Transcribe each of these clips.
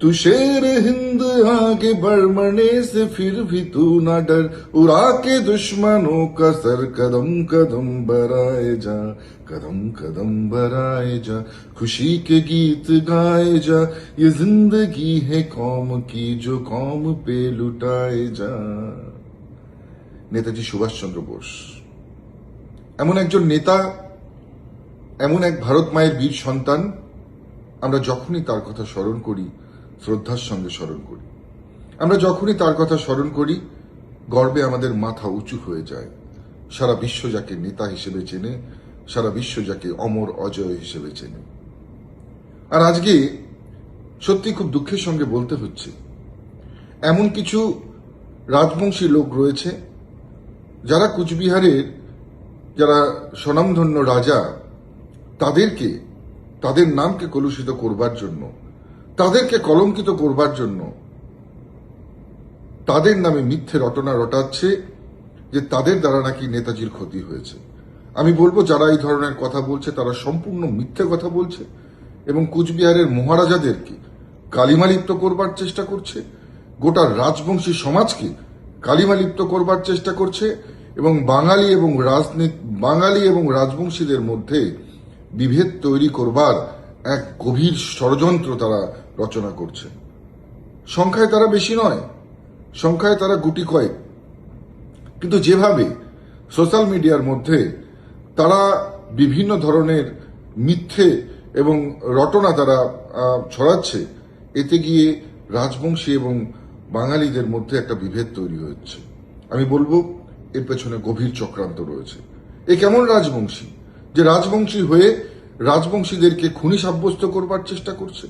तू शेर हिंद आगे बढ़ने से फिर भी तू ना डर, उड़ा के दुश्मनों का सर कदम कदम बढ़ाए जा, कदम कदम बढ़ाए जा, खुशी के गीत गाए जा, ये जिंदगी है कौम की जो कौम पे लुटाए जा। নেতাজি সুভাষচন্দ্র বোস এমন একজন নেতা, এমন এক ভারত মায়ের বীর সন্তান, আমরা যখনই তার কথা স্মরণ করি শ্রদ্ধার সঙ্গে স্মরণ করি। আমরা যখনই তার কথা স্মরণ করি গর্বে আমাদের মাথা উঁচু হয়ে যায়। সারা বিশ্ব যাকে নেতা হিসেবে চেনে, সারা বিশ্ব যাকে অমর অজয় হিসেবে চেনে। আর আজকে সত্যি খুব দুঃখের সঙ্গে বলতে হচ্ছে, এমন কিছু রাজবংশী লোক রয়েছে যারা কুচবিহারের যারা স্বনামধন্য রাজা, তাদের নামকে কলুষিত করবার জন্য, তাদেরকে কলঙ্কিত করবার জন্য তাদের নামে মিথ্যে রটনা রটাচ্ছে যে তাদের দ্বারা নাকি নেতাজির ক্ষতি হয়েছে। আমি বলবো যারা এই ধরনের কথা বলছে তারা সম্পূর্ণ মিথ্যে কথা বলছে এবং কুচবিহারের মহারাজাদেরকে কালিমালিপ্ত করবার চেষ্টা করছে, গোটা রাজবংশী সমাজকে কালিমালিপ্ত করবার চেষ্টা করছে এবং বাঙালি এবং রাজবংশীদের মধ্যে বিভেদ তৈরি করবার এক গভীর ষড়যন্ত্র তারা রচনা করছে। সংখ্যায় তারা বেশি নয়, সংখ্যায় তারা গুটি কয়েক, কিন্তু যেভাবে সোশ্যাল মিডিয়ার মধ্যে তারা বিভিন্ন ধরনের মিথ্যে এবং রটনা তারা ছড়াচ্ছে, এতে গিয়ে রাজবংশী এবং বাঙালিদের মধ্যে একটা বিভেদ তৈরি হচ্ছে। আমি বলবো এর পেছনে গভীর চক্রান্ত রয়েছে। এ কেমন রাজবংশী যে রাজবংশী হয়ে রাজবংশীদেরকে খুনি সাব্যস্ত করবার চেষ্টা করছে?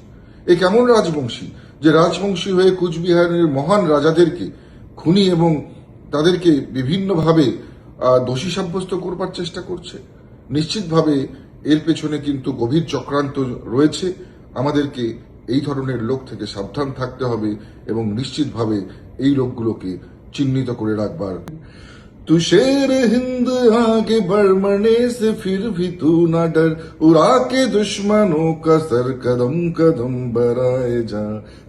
এ কেমন রাজবংশী যে রাজবংশী হয়ে কুচবিহারের মহান রাজাদেরকে খুনি এবং তাদেরকে বিভিন্নভাবে দোষী সাব্যস্ত করবার চেষ্টা করছে? নিশ্চিতভাবে এর পেছনে কিন্তু গভীর চক্রান্ত রয়েছে। আমাদেরকে এই ধরনের লোক থেকে সাবধান থাকতে হবে এবং নিশ্চিতভাবে এই লোকগুলোকে চিহ্নিত করে রাখবার। तू शेर हिंद आगे बढ़ने से फिर भी तू ना डर, उड़ा के दुश्मनों का सर कदम कदम बढ़ाए जा,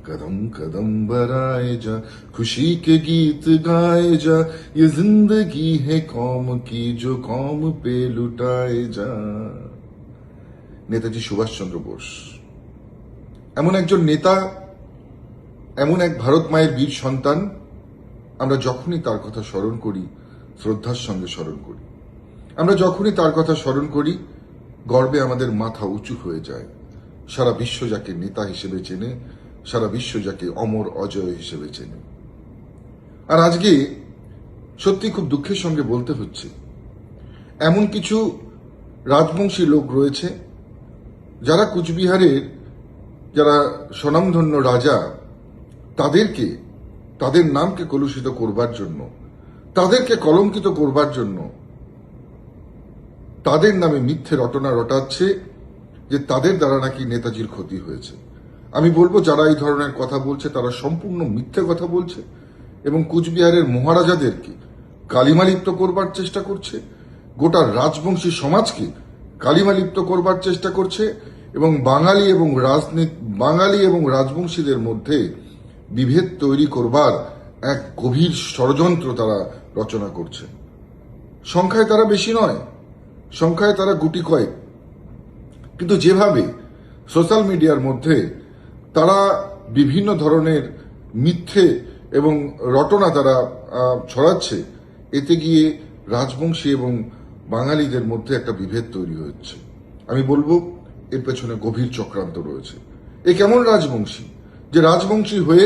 कदम कदम बढ़ाए जा, खुशी के गीत गाए जा, ये जिंदगी है कौम की जो कौम पे लुटाए जा। নেতাজি সুভাষচন্দ্র বোস এমন একজন নেতা, এমন এক ভারত মায়ের বীর সন্তান, আমরা যখনই তার কথা স্মরণ করি শ্রদ্ধার সঙ্গে স্মরণ করি। আমরা যখনই তার কথা স্মরণ করি গর্বে আমাদের মাথা উঁচু হয়ে যায়। সারা বিশ্ব যাকে নেতা হিসেবে চেনে, সারা বিশ্ব যাকে অমর অজয় হিসেবে চেনে। আর আজকে সত্যি খুব দুঃখের সঙ্গে বলতে হচ্ছে, এমন কিছু রাজবংশী লোক রয়েছে যারা কুচবিহারের যারা স্বনামধন্য রাজা, তাদের নামকে কলুষিত করবার জন্য, তাদেরকে কলঙ্কিত করবার জন্য তাদের নামে মিথ্যে রটনা রটাচ্ছে যে তাদের দ্বারা নাকি নেতাজির ক্ষতি হয়েছে। আমি বলবো যারা এই ধরনের কথা বলছে তারা সম্পূর্ণ মিথ্যে কথা বলছে এবং কুচবিহারের মহারাজাদেরকে কালিমালিপ্ত করবার চেষ্টা করছে, গোটা রাজবংশী সমাজকে কালিমালিপ্ত করবার চেষ্টা করছে এবং বাঙালি এবং রাজবংশীদের মধ্যে বিভেদ তৈরি করবার এক গভীর ষড়যন্ত্র তারা রচনা করছে। সংখ্যায় তারা বেশি নয়, সংখ্যায় তারা গুটি কয়েক, কিন্তু যেভাবে সোশ্যাল মিডিয়ার মধ্যে তারা বিভিন্ন ধরনের মিথ্যে এবং রটনা তারা ছড়াচ্ছে, এতে গিয়ে রাজবংশী এবং বাঙালিদের মধ্যে একটা বিভেদ তৈরি হচ্ছে। আমি বলবো এর পেছনে গভীর চক্রান্ত রয়েছে। এ কেমন রাজবংশী যে রাজবংশী হয়ে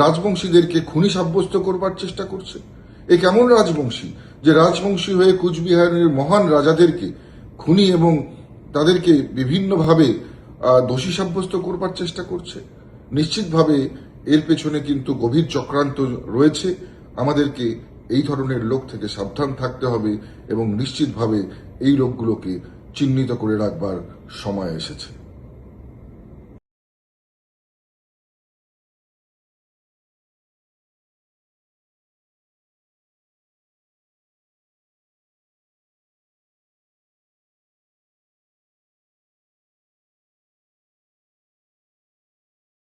রাজবংশীদেরকে খুনি সাব্যস্ত করবার চেষ্টা করছে? এ কেমন রাজবংশী যে রাজবংশী হয়ে কুচবিহারের মহান রাজাদেরকে খুনি এবং তাদেরকে বিভিন্নভাবে দোষী সাব্যস্ত করবার চেষ্টা করছে? নিশ্চিতভাবে এর পেছনে কিন্তু গভীর চক্রান্ত রয়েছে। আমাদেরকে এই ধরনের লোক থেকে সাবধান থাকতে হবে এবং নিশ্চিতভাবে এই লোকগুলোকে চিহ্নিত করে রাখবার সময় এসেছে।